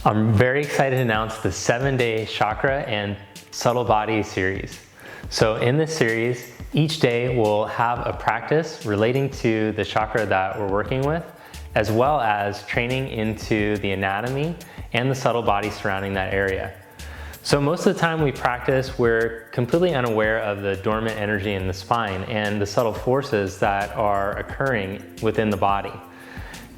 I'm very excited to announce the 7-day chakra and subtle body series. So in this series, each day we'll have a practice relating to the chakra that we're working with, as well as training into the anatomy and the subtle body surrounding that area. So most of the time we practice, we're completely unaware of the dormant energy in the spine and the subtle forces that are occurring within the body.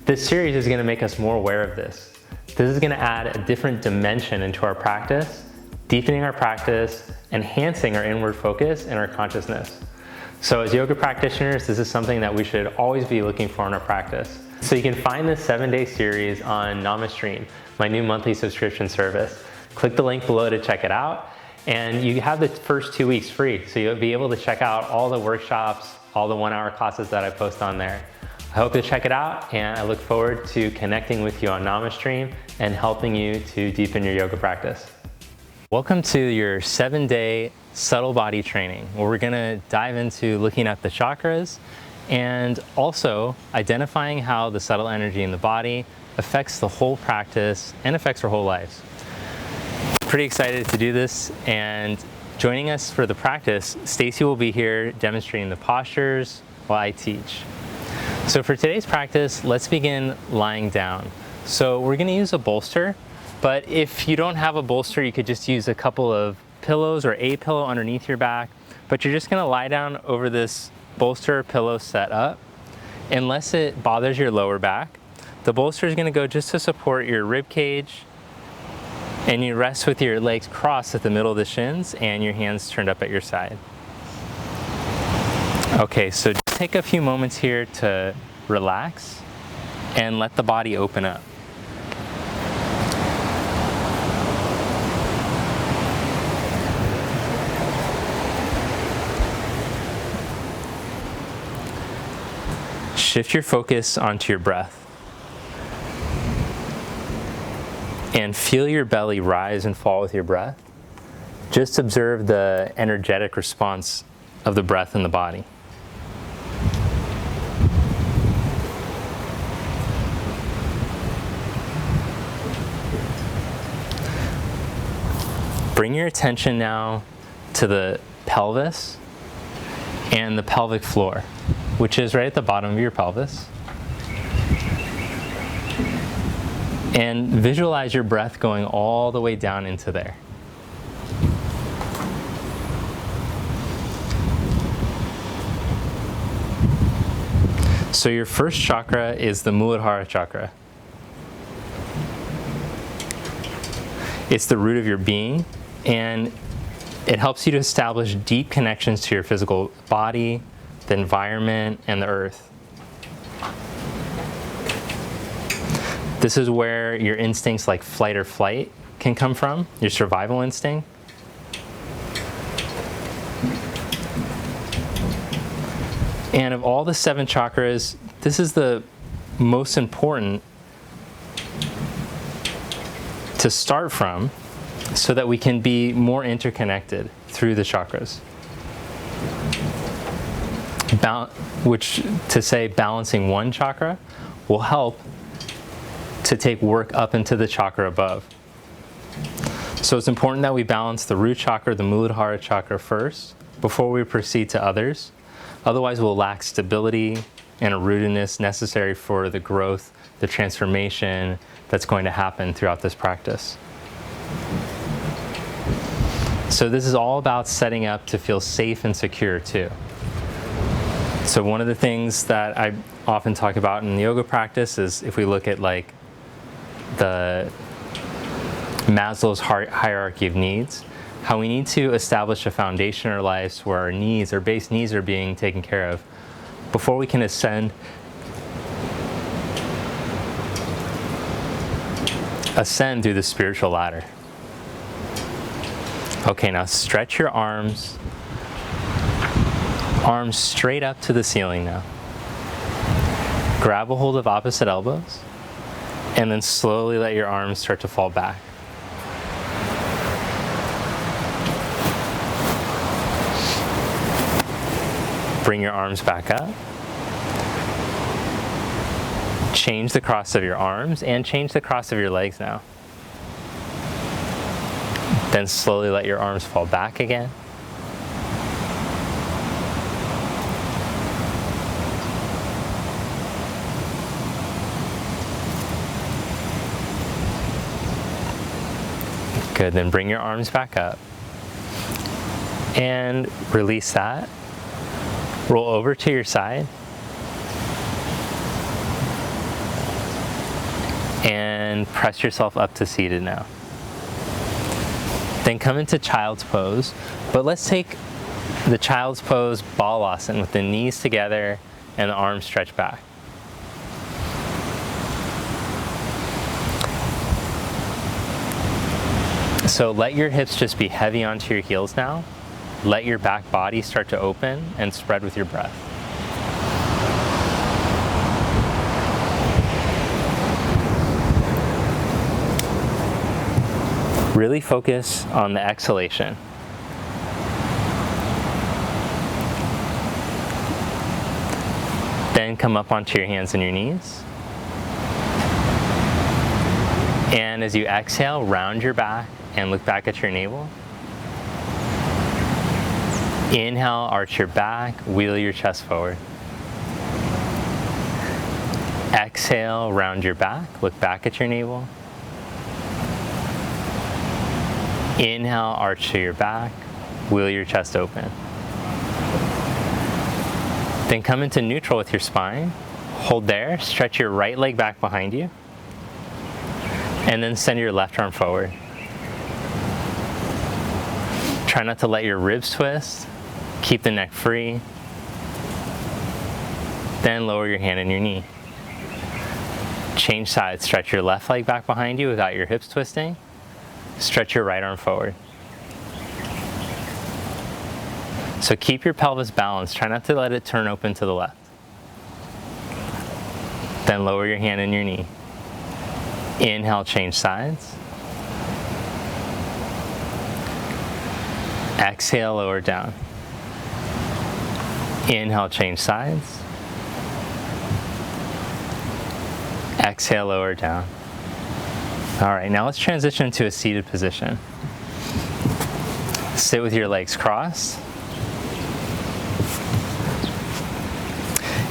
This series is going to make us more aware of this. This is going to add a different dimension into our practice, deepening our practice, enhancing our inward focus and our consciousness. So as yoga practitioners, this is something that we should always be looking for in our practice. So you can find this 7-day series on NamaStream, my new monthly subscription service. Click the link below to check it out, and you have the first 2 weeks free. So you'll be able to check out all the workshops, all the 1-hour classes that I post on there. I hope you'll check it out, and I look forward to connecting with you on NamaStream and helping you to deepen your yoga practice. Welcome to your 7-day subtle body training, where we're going to dive into looking at the chakras and also identifying how the subtle energy in the body affects the whole practice and affects our whole lives. Pretty excited to do this, and joining us for the practice, Stacy will be here demonstrating the postures while I teach. So for today's practice, let's begin lying down. So we're going to use a bolster, but if you don't have a bolster, you could just use a couple of pillows or a pillow underneath your back, but you're just going to lie down over this bolster or pillow set up. Unless it bothers your lower back, the bolster is going to go just to support your rib cage, and you rest with your legs crossed at the middle of the shins and your hands turned up at your side. Okay, so just take a few moments here to relax and let the body open up. Shift your focus onto your breath and feel your belly rise and fall with your breath. Just observe the energetic response of the breath in the body. Bring your attention now to the pelvis and the pelvic floor, which is right at the bottom of your pelvis. And visualize your breath going all the way down into there. So your first chakra is the mooladhara chakra. It's the root of your being, and it helps you to establish deep connections to your physical body, the environment, and the earth. This is where your instincts like flight or flight can come from, your survival instinct. And of all the 7 chakras, this is the most important to start from, so that we can be more interconnected through the chakras. Balancing one chakra will help to take work up into the chakra above. So it's important that we balance the root chakra, the mooladhara chakra first, before we proceed to others. Otherwise we'll lack stability and a rootedness necessary for the growth, the transformation that's going to happen throughout this practice. So this is all about setting up to feel safe and secure too. So one of the things that I often talk about in the yoga practice is, if we look at like the Maslow's hierarchy of needs, how we need to establish a foundation in our lives where our needs, our base needs, are being taken care of before we can ascend through the spiritual ladder. Okay, now stretch your arms straight up to the ceiling now. Grab a hold of opposite elbows, and then slowly let your arms start to fall back. Bring your arms back up. Change the cross of your arms and change the cross of your legs now. Then slowly let your arms fall back again. Good, then bring your arms back up and release that. Roll over to your side and press yourself up to seated now. Then come into child's pose, but let's take the child's pose balasana with the knees together and the arms stretched back. So let your hips just be heavy onto your heels now. Let your back body start to open and spread with your breath. Really focus on the exhalation. Then come up onto your hands and your knees. And as you exhale, round your back and look back at your navel. Inhale, arch your back, wheel your chest forward. Exhale, round your back, look back at your navel. Inhale, arch to your back, wheel your chest open. Then come into neutral with your spine. Hold there, stretch your right leg back behind you. And then send your left arm forward. Try not to let your ribs twist. Keep the neck free. Then lower your hand and your knee. Change sides. Stretch your left leg back behind you without your hips twisting. Stretch your right arm forward. So keep your pelvis balanced. Try not to let it turn open to the left. Then lower your hand and your knee. Inhale, change sides. Exhale, lower down. Inhale, change sides. Exhale, lower down. All right, now let's transition to a seated position. Sit with your legs crossed.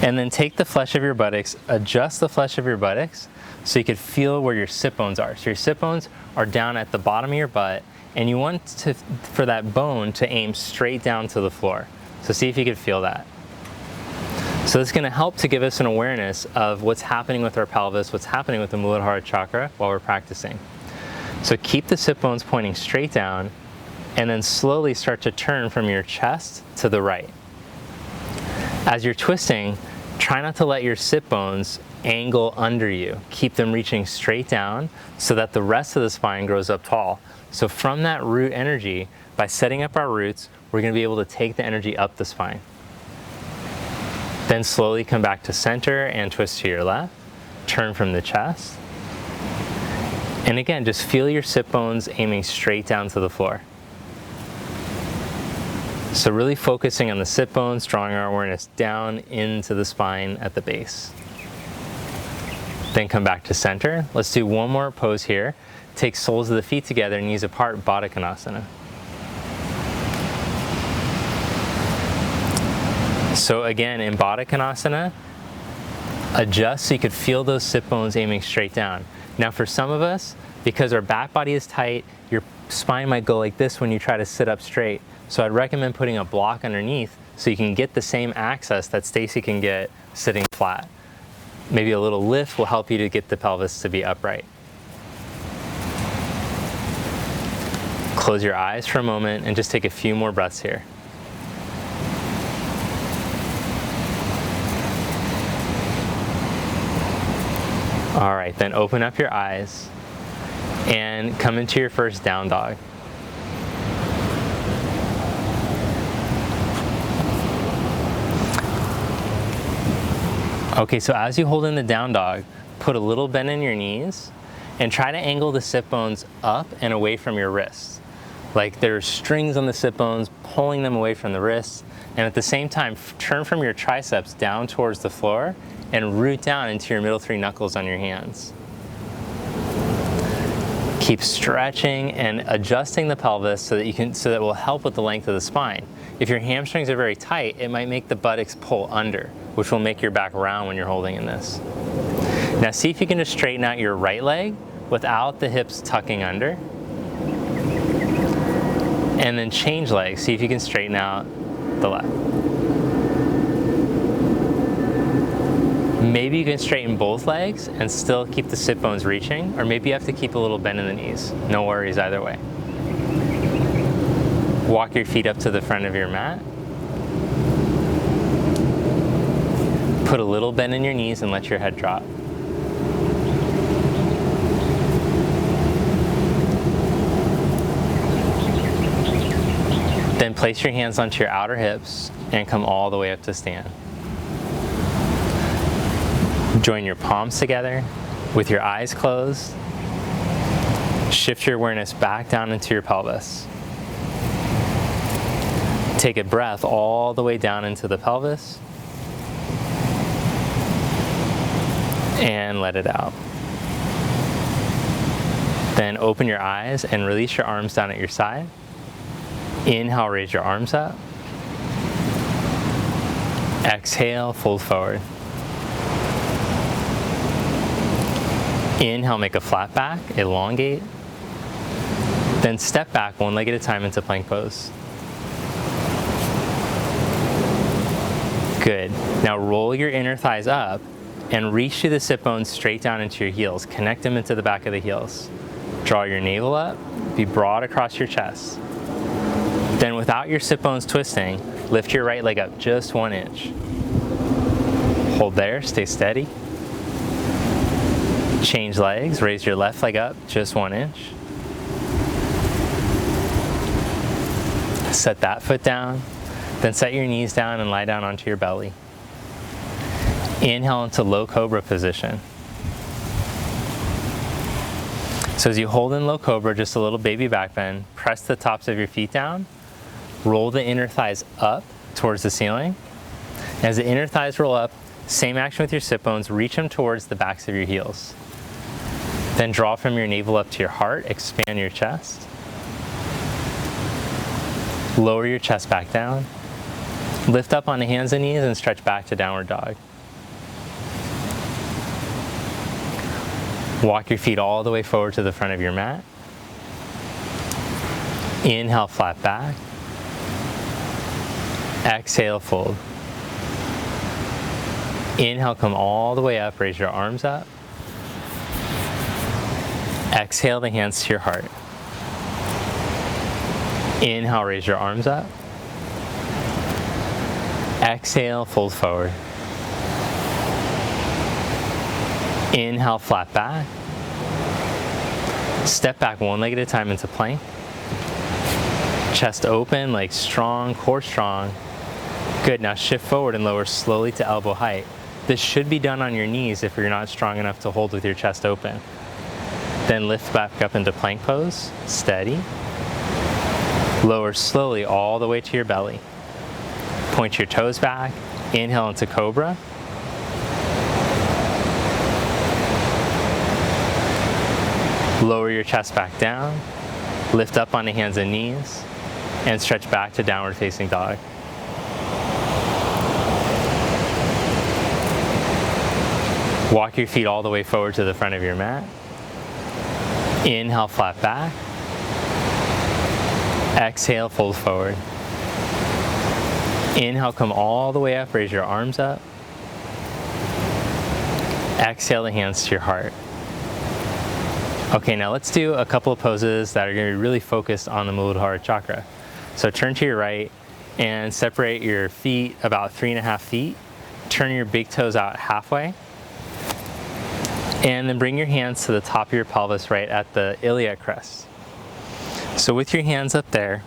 And then take the flesh of your buttocks, adjust the flesh of your buttocks so you can feel where your sit bones are. So your sit bones are down at the bottom of your butt, and you want for that bone to aim straight down to the floor. So see if you can feel that. So this is going to help to give us an awareness of what's happening with our pelvis, what's happening with the mooladhara chakra while we're practicing. So keep the sit bones pointing straight down, and then slowly start to turn from your chest to the right. As you're twisting, try not to let your sit bones angle under you. Keep them reaching straight down so that the rest of the spine grows up tall. So from that root energy, by setting up our roots, we're going to be able to take the energy up the spine. Then slowly come back to center and twist to your left. Turn from the chest. And again, just feel your sit bones aiming straight down to the floor. So really focusing on the sit bones, drawing our awareness down into the spine at the base. Then come back to center. Let's do one more pose here. Take soles of the feet together, knees apart, Baddha Konasana. So again, in Baddha Konasana, adjust so you could feel those sit bones aiming straight down. Now for some of us, because our back body is tight, your spine might go like this when you try to sit up straight. So I'd recommend putting a block underneath so you can get the same access that Stacy can get sitting flat. Maybe a little lift will help you to get the pelvis to be upright. Close your eyes for a moment and just take a few more breaths here. All right, then open up your eyes and come into your first down dog. Okay, so as you hold in the down dog, put a little bend in your knees and try to angle the sit bones up and away from your wrists. Like there's strings on the sit bones, pulling them away from the wrists, and at the same time, turn from your triceps down towards the floor and root down into your middle three knuckles on your hands. Keep stretching and adjusting the pelvis so that it will help with the length of the spine. If your hamstrings are very tight, it might make the buttocks pull under, which will make your back round when you're holding in this. Now see if you can just straighten out your right leg without the hips tucking under. And then change legs. See if you can straighten out the left. Maybe you can straighten both legs and still keep the sit bones reaching, or maybe you have to keep a little bend in the knees. No worries either way. Walk your feet up to the front of your mat. Put a little bend in your knees and let your head drop. Then place your hands onto your outer hips and come all the way up to stand. Join your palms together with your eyes closed. Shift your awareness back down into your pelvis. Take a breath all the way down into the pelvis and let it out. Then open your eyes and release your arms down at your side. Inhale, raise your arms up. Exhale, fold forward. Inhale, make a flat back, elongate. Then step back one leg at a time into plank pose. Good. Now roll your inner thighs up and reach through the sit bones straight down into your heels. Connect them into the back of the heels. Draw your navel up, be broad across your chest. Then without your sit bones twisting, lift your right leg up just 1 inch. Hold there, stay steady. Change legs, raise your left leg up just 1 inch. Set that foot down, then set your knees down and lie down onto your belly. Inhale into low cobra position. So as you hold in low cobra, just a little baby back bend, press the tops of your feet down, roll the inner thighs up towards the ceiling. As the inner thighs roll up, same action with your sit bones, reach them towards the backs of your heels. Then draw from your navel up to your heart, expand your chest. Lower your chest back down. Lift up on the hands and knees and stretch back to downward dog. Walk your feet all the way forward to the front of your mat. Inhale, flat back. Exhale, fold. Inhale, come all the way up, raise your arms up. Exhale the hands to your heart. Inhale, raise your arms up. Exhale, fold forward. Inhale, flat back. Step back one leg at a time into plank. Chest open, legs strong, core strong. Good, now shift forward and lower slowly to elbow height. This should be done on your knees if you're not strong enough to hold with your chest open. Then lift back up into plank pose, steady. Lower slowly all the way to your belly. Point your toes back, inhale into cobra. Lower your chest back down, lift up on the hands and knees, and stretch back to downward facing dog. Walk your feet all the way forward to the front of your mat. Inhale, flat back. Exhale, fold forward. Inhale, come all the way up, raise your arms up. Exhale the hands to your heart. Okay, now let's do a couple of poses that are going to be really focused on the Muladhara chakra. So turn to your right and separate your feet about 3.5 feet. Turn your big toes out halfway. And then bring your hands to the top of your pelvis right at the iliac crest. So with your hands up there,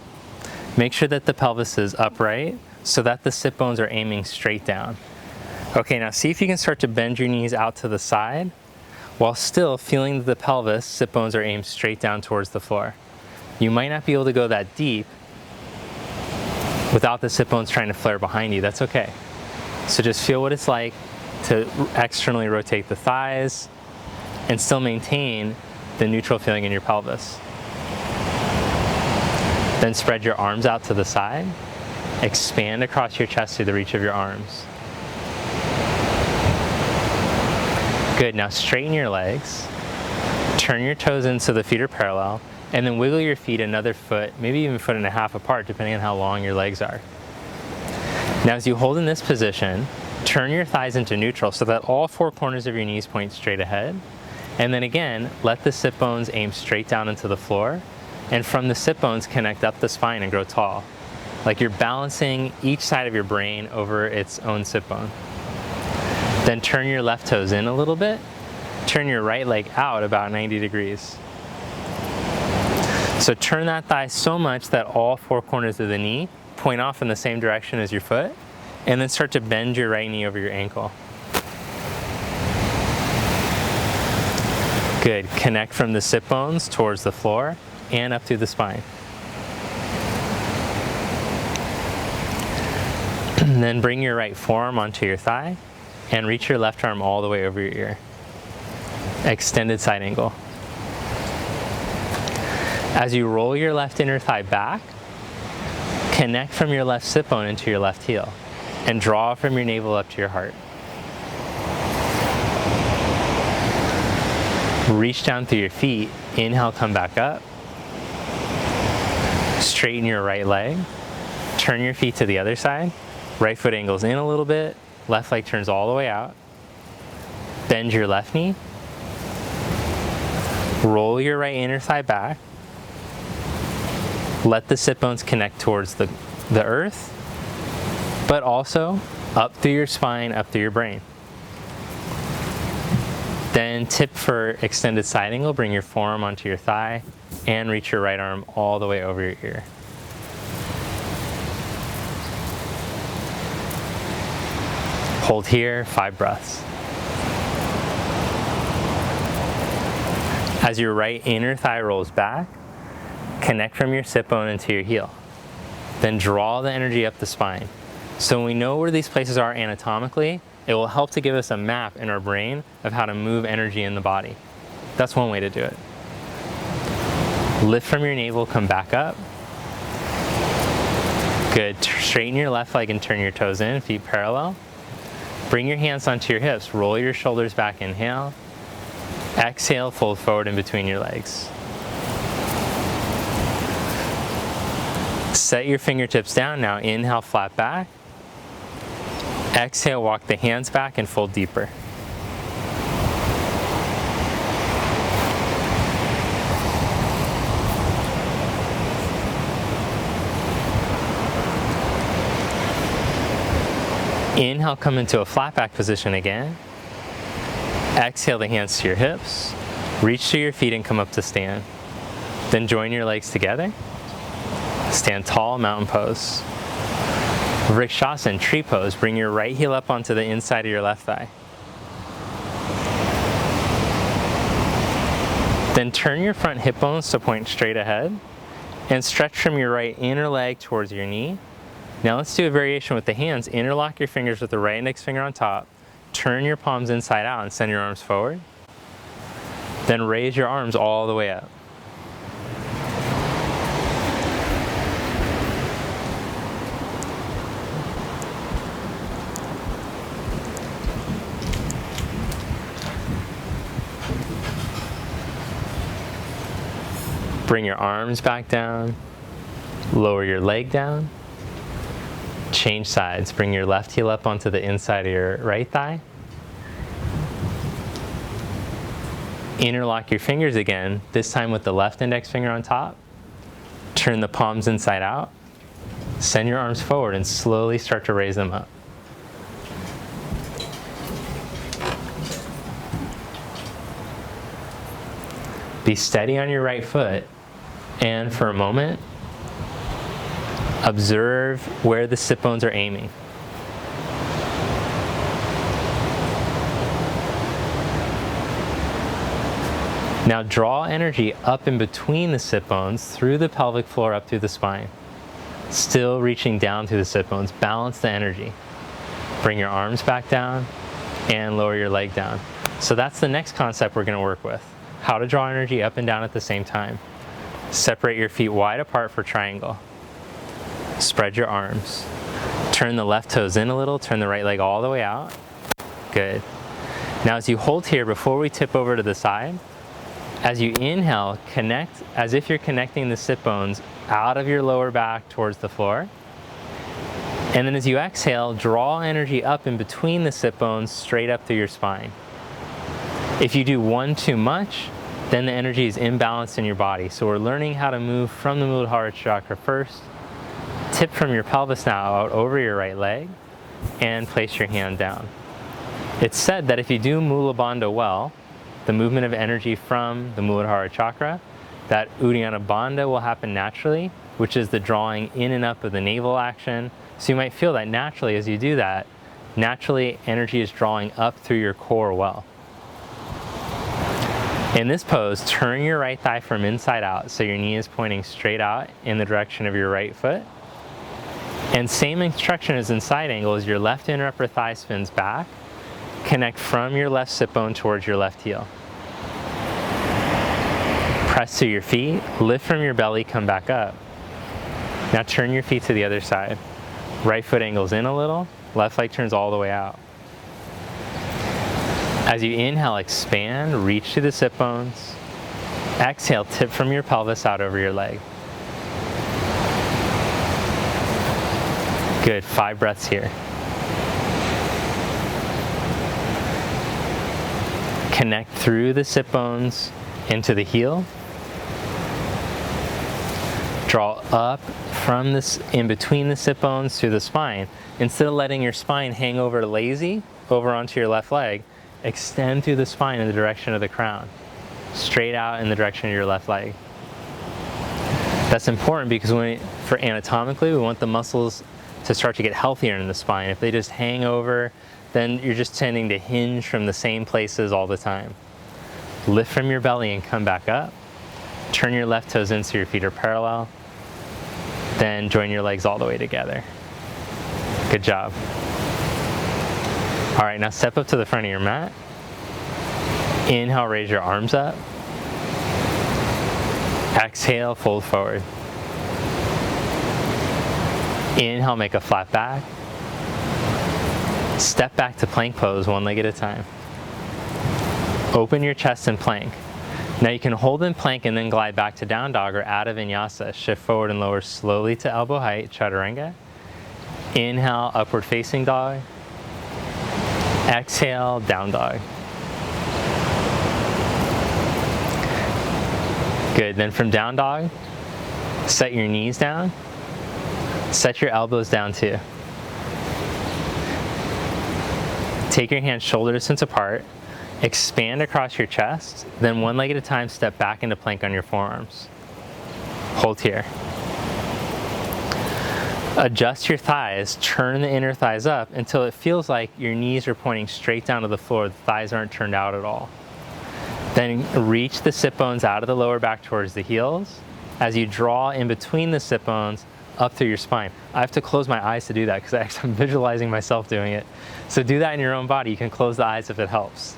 make sure that the pelvis is upright so that the sit bones are aiming straight down. Okay, now see if you can start to bend your knees out to the side while still feeling that the pelvis, sit bones are aimed straight down towards the floor. You might not be able to go that deep without the sit bones trying to flare behind you. That's okay. So just feel what it's like to externally rotate the thighs and still maintain the neutral feeling in your pelvis. Then spread your arms out to the side. Expand across your chest through the reach of your arms. Good, now straighten your legs. Turn your toes in so the feet are parallel, and then wiggle your feet another foot, maybe even a foot and a half apart, depending on how long your legs are. Now as you hold in this position, turn your thighs into neutral so that all four corners of your knees point straight ahead. And then again, let the sit bones aim straight down into the floor, and from the sit bones connect up the spine and grow tall. Like you're balancing each side of your brain over its own sit bone. Then turn your left toes in a little bit. Turn your right leg out about 90 degrees. So turn that thigh so much that all four corners of the knee point off in the same direction as your foot, and then start to bend your right knee over your ankle. Good, connect from the sit bones towards the floor and up through the spine. And then bring your right forearm onto your thigh and reach your left arm all the way over your ear. Extended side angle. As you roll your left inner thigh back, connect from your left sit bone into your left heel and draw from your navel up to your heart. Reach down through your feet. Inhale, come back up. Straighten your right leg. Turn your feet to the other side. Right foot angles in a little bit. Left leg turns all the way out. Bend your left knee. Roll your right inner thigh back. Let the sit bones connect towards the earth, but also up through your spine, up through your brain. Then tip for extended side angle, bring your forearm onto your thigh and reach your right arm all the way over your ear. Hold here, 5 breaths. As your right inner thigh rolls back, connect from your sit bone into your heel. Then draw the energy up the spine. So when we know where these places are anatomically, it will help to give us a map in our brain of how to move energy in the body. That's one way to do it. Lift from your navel, come back up. Good, straighten your left leg and turn your toes in, feet parallel. Bring your hands onto your hips, roll your shoulders back, inhale. Exhale, fold forward in between your legs. Set your fingertips down now. Inhale, flat back. Exhale, walk the hands back and fold deeper. Inhale, come into a flat back position again. Exhale the hands to your hips. Reach to your feet and come up to stand. Then join your legs together. Stand tall, mountain pose. Vrikshasana, tree pose. Bring your right heel up onto the inside of your left thigh. Then turn your front hip bones to point straight ahead and stretch from your right inner leg towards your knee. Now let's do a variation with the hands. Interlock your fingers with the right index finger on top. Turn your palms inside out and send your arms forward. Then raise your arms all the way up. Bring your arms back down. Lower your leg down. Change sides. Bring your left heel up onto the inside of your right thigh. Interlock your fingers again, this time with the left index finger on top. Turn the palms inside out. Send your arms forward and slowly start to raise them up. Be steady on your right foot, and for a moment, observe where the sit bones are aiming. Now draw energy up in between the sit bones, through the pelvic floor, up through the spine. Still reaching down through the sit bones. Balance the energy. Bring your arms back down and lower your leg down. So that's the next concept we're going to work with. how to draw energy up and down at the same time. Separate your feet wide apart for triangle. Spread your arms. Turn the left toes in a little, turn the right leg all the way out. Good. Now as you hold here, before we tip over to the side, as you inhale, connect as if you're connecting the sit bones out of your lower back towards the floor. And then as you exhale, draw energy up in between the sit bones straight up through your spine. If you do one too much, then the energy is imbalanced in your body. So we're learning how to move from the Muladhara chakra first. Tip from your pelvis now out over your right leg and place your hand down. It's said that if you do Mula Bandha well, the movement of energy from the Muladhara chakra, that Uddiyana Bandha will happen naturally, which is the drawing in and up of the navel action. So you might feel that naturally as you do that, naturally energy is drawing up through your core well. In this pose, turn your right thigh from inside out so your knee is pointing straight out in the direction of your right foot. And same instruction as in side angle as your left inner upper thigh spins back. Connect from your left sit bone towards your left heel. Press through your feet, lift from your belly, come back up. Now turn your feet to the other side. Right foot angles in a little, left leg turns all the way out. As you inhale, expand, reach to the sit bones. Exhale, tip from your pelvis out over your leg. Good, 5 breaths here. Connect through the sit bones into the heel. Draw up from this, in between the sit bones to the spine. Instead of letting your spine hang over lazy, over onto your left leg, extend through the spine in the direction of the crown. Straight out in the direction of your left leg. That's important because for anatomically, we want the muscles to start to get healthier in the spine. If they just hang over, then you're just tending to hinge from the same places all the time. Lift from your belly and come back up. Turn your left toes in so your feet are parallel. Then join your legs all the way together. Good job. All right, now step up to the front of your mat. Inhale, raise your arms up. Exhale, fold forward. Inhale, make a flat back. Step back to plank pose, one leg at a time. Open your chest in plank. Now you can hold in plank and then glide back to down dog or Adha Vinyasa. Shift forward and lower slowly to elbow height, Chaturanga. Inhale, upward facing dog. Exhale, down dog. Good, then from down dog, set your knees down. Set your elbows down too. Take your hands shoulder distance apart, expand across your chest, then one leg at a time step back into plank on your forearms. Hold here. Adjust your thighs, turn the inner thighs up until it feels like your knees are pointing straight down to the floor, the thighs aren't turned out at all. Then reach the sit bones out of the lower back towards the heels. As you draw in between the sit bones, up through your spine. I have to close my eyes to do that because I'm visualizing myself doing it. So do that in your own body. You can close the eyes if it helps.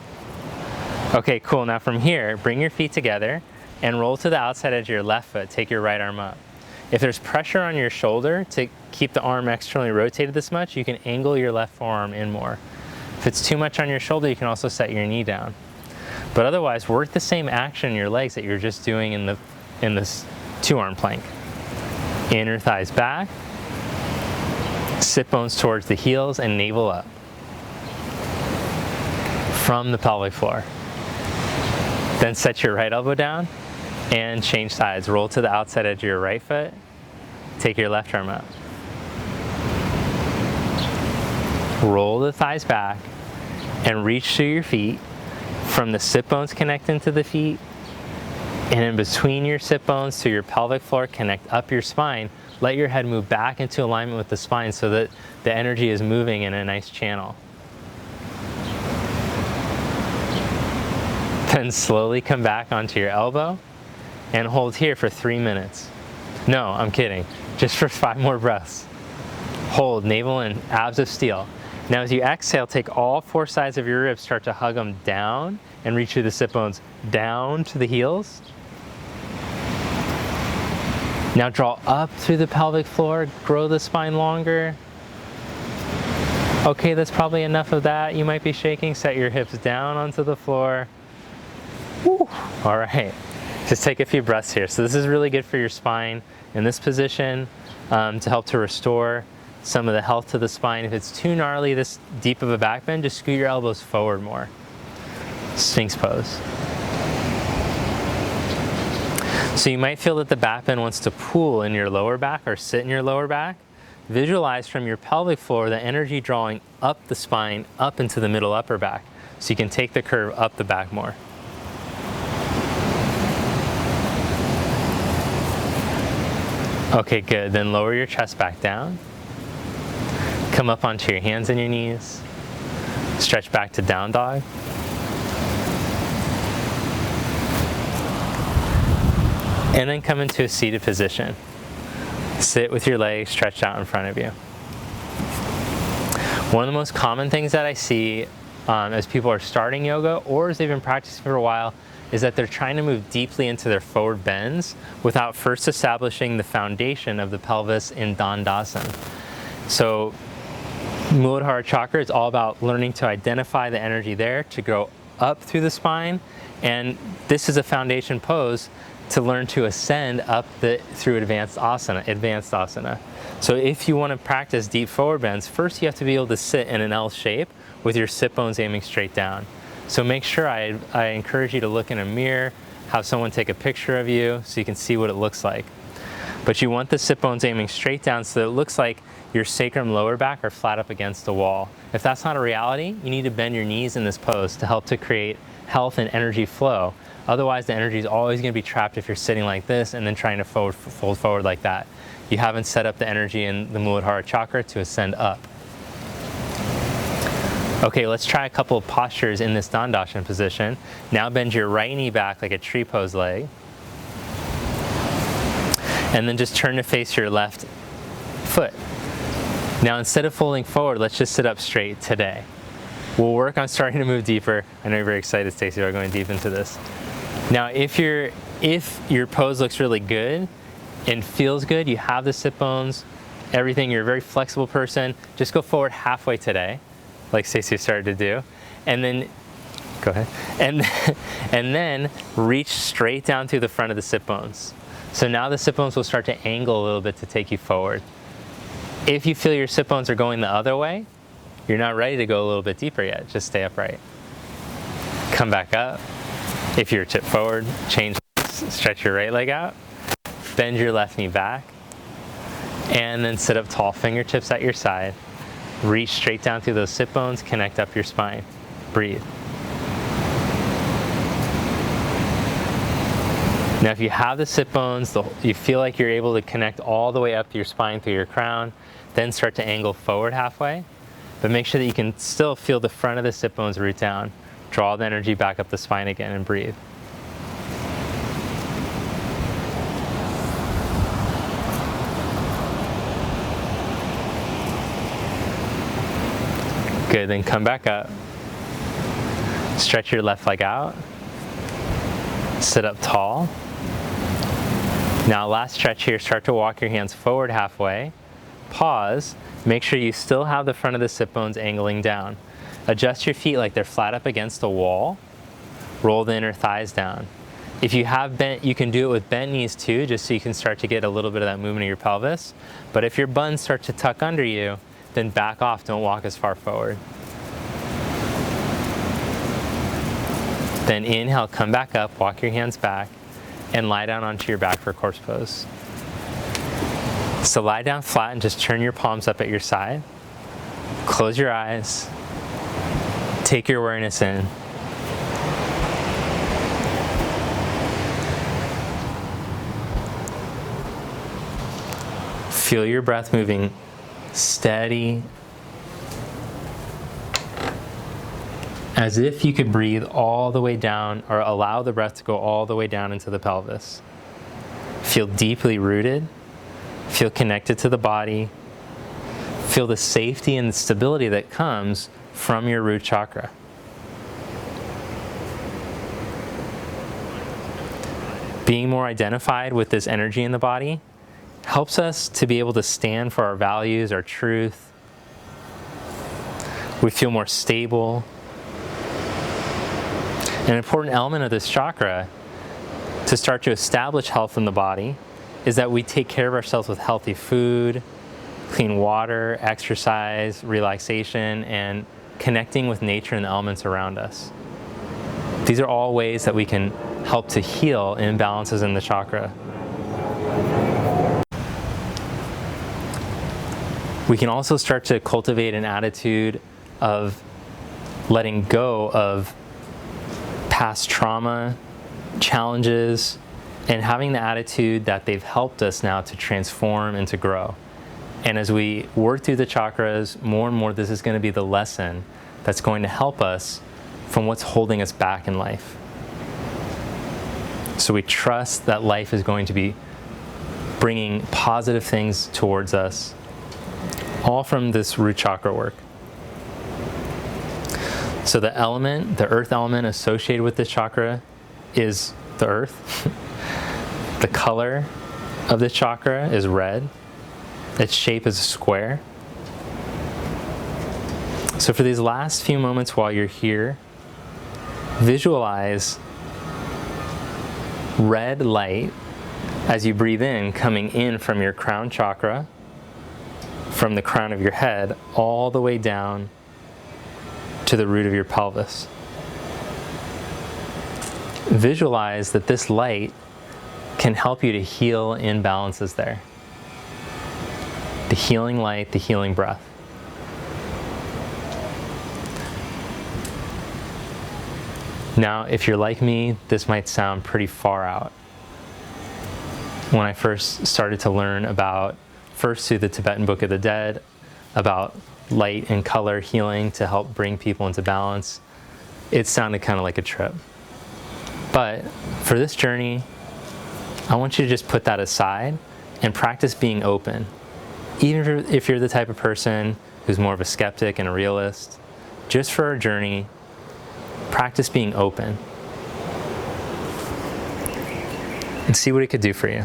Okay, cool. Now from here, bring your feet together and roll to the outside edge of your left foot. Take your right arm up. If there's pressure on your shoulder to keep the arm externally rotated this much, you can angle your left forearm in more. If it's too much on your shoulder, you can also set your knee down. But otherwise, work the same action in your legs that you're just doing in this two-arm plank. Inner thighs back, sit bones towards the heels and navel up from the pelvic floor. Then set your right elbow down and change sides. Roll to the outside edge of your right foot. Take your left arm up. Roll the thighs back and reach through your feet from the sit bones connecting to the feet. And in between your sit bones to your pelvic floor, connect up your spine. Let your head move back into alignment with the spine so that the energy is moving in a nice channel. Then slowly come back onto your elbow and hold here for 3 minutes. No, I'm kidding. Just for 5 more breaths. Hold, navel in, abs of steel. Now as you exhale, take all four sides of your ribs, start to hug them down and reach through the sit bones down to the heels. Now draw up through the pelvic floor, grow the spine longer. Okay, that's probably enough of that. You might be shaking. Set your hips down onto the floor. Woo. All right, just take a few breaths here. So this is really good for your spine in this position to help to restore some of the health to the spine. If it's too gnarly, this deep of a back bend, just scoot your elbows forward more. Sphinx pose. So you might feel that the back bend wants to pool in your lower back or sit in your lower back. Visualize from your pelvic floor the energy drawing up the spine, up into the middle upper back. So you can take the curve up the back more. Okay, good. Then lower your chest back down. Come up onto your hands and your knees. Stretch back to down dog. And then come into a seated position. Sit with your legs stretched out in front of you. One of the most common things that I see as people are starting yoga or as they've been practicing for a while is that they're trying to move deeply into their forward bends without first establishing the foundation of the pelvis in Dandasana. So Muladhara chakra is all about learning to identify the energy there to go up through the spine, and this is a foundation pose to learn to ascend up through advanced asana. So if you want to practice deep forward bends, first you have to be able to sit in an L shape with your sit bones aiming straight down. So make sure I encourage you to look in a mirror, have someone take a picture of you so you can see what it looks like. But you want the sit bones aiming straight down so that it looks like your sacrum lower back are flat up against the wall. If that's not a reality, you need to bend your knees in this pose to help to create health and energy flow. Otherwise, the energy is always going to be trapped if you're sitting like this and then trying to fold forward like that. You haven't set up the energy in the Muladhara chakra to ascend up. Okay, let's try a couple of postures in this Dandasana position. Now bend your right knee back like a tree pose leg. And then just turn to face your left foot. Now instead of folding forward, let's just sit up straight today. We'll work on starting to move deeper. I know you're very excited, Stacey, about going deep into this. Now, if your pose looks really good and feels good, you have the sit bones, everything, you're a very flexible person, just go forward halfway today, like Stacey started to do, and then, go ahead, and then reach straight down through the front of the sit bones. So now the sit bones will start to angle a little bit to take you forward. If you feel your sit bones are going the other way, you're not ready to go a little bit deeper yet, just stay upright. Come back up. If you're tip forward, change, stretch your right leg out, bend your left knee back, and then sit up tall, fingertips at your side. Reach straight down through those sit bones, connect up your spine. Breathe. Now if you have the sit bones, you feel like you're able to connect all the way up your spine through your crown, then start to angle forward halfway, but make sure that you can still feel the front of the sit bones root down. Draw the energy back up the spine again and breathe. Good, then come back up. Stretch your left leg out. Sit up tall. Now last stretch here, start to walk your hands forward halfway. Pause. Make sure you still have the front of the sit bones angling down. Adjust your feet like they're flat up against a wall. Roll the inner thighs down. If you have bent, you can do it with bent knees too, just so you can start to get a little bit of that movement of your pelvis. But if your buns start to tuck under you, then back off, don't walk as far forward. Then inhale, come back up, walk your hands back, and lie down onto your back for corpse pose. So lie down flat and just turn your palms up at your side. Close your eyes. Take your awareness in. Feel your breath moving steady, as if you could breathe all the way down or allow the breath to go all the way down into the pelvis. Feel deeply rooted. Feel connected to the body. Feel the safety and the stability that comes from your root chakra. Being more identified with this energy in the body helps us to be able to stand for our values, our truth. We feel more stable. An important element of this chakra to start to establish health in the body is that we take care of ourselves with healthy food, clean water, exercise, relaxation, and connecting with nature and the elements around us. These are all ways that we can help to heal imbalances in the chakra. We can also start to cultivate an attitude of letting go of past trauma, challenges, and having the attitude that they've helped us now to transform and to grow. And as we work through the chakras, more and more this is going to be the lesson that's going to help us from what's holding us back in life. So we trust that life is going to be bringing positive things towards us, all from this root chakra work. So the element, the earth element associated with this chakra is the earth. The color of this chakra is red. Its shape is a square. So for these last few moments while you're here, visualize red light as you breathe in, coming in from your crown chakra, from the crown of your head, all the way down to the root of your pelvis. Visualize that this light can help you to heal imbalances there. The healing light, the healing breath. Now, if you're like me, this might sound pretty far out. When I first started to learn about, first through the Tibetan Book of the Dead, about light and color healing to help bring people into balance, it sounded kind of like a trip. But for this journey, I want you to just put that aside and practice being open. Even if you're the type of person who's more of a skeptic and a realist, just for our journey, practice being open and see what it could do for you.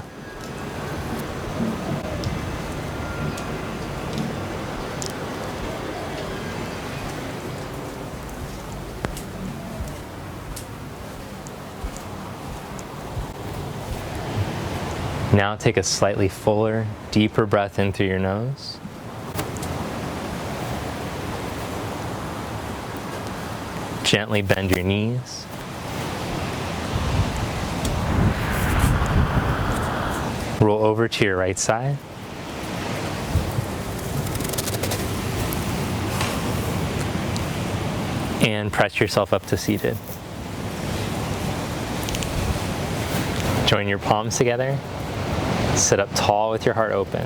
Now take a slightly fuller, deeper breath in through your nose. Gently bend your knees. Roll over to your right side. And press yourself up to seated. Join your palms together. Sit up tall with your heart open.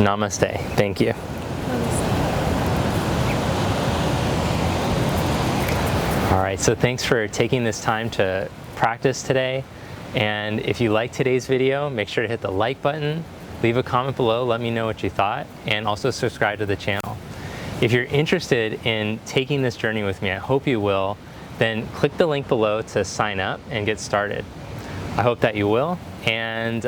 Namaste. Thank you. All right, so thanks for taking this time to practice today. And if you like today's video, make sure to hit the like button, leave a comment below, let me know what you thought, and also subscribe to the channel. If you're interested in taking this journey with me, I hope you will, then click the link below to sign up and get started. I hope that you will. And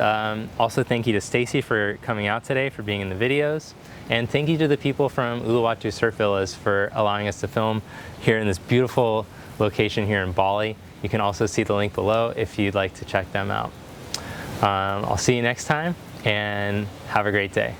also thank you to Stacy for coming out today, for being in the videos. And thank you to the people from Uluwatu Surf Villas for allowing us to film here in this beautiful location here in Bali. You can also see the link below if you'd like to check them out. I'll see you next time and have a great day.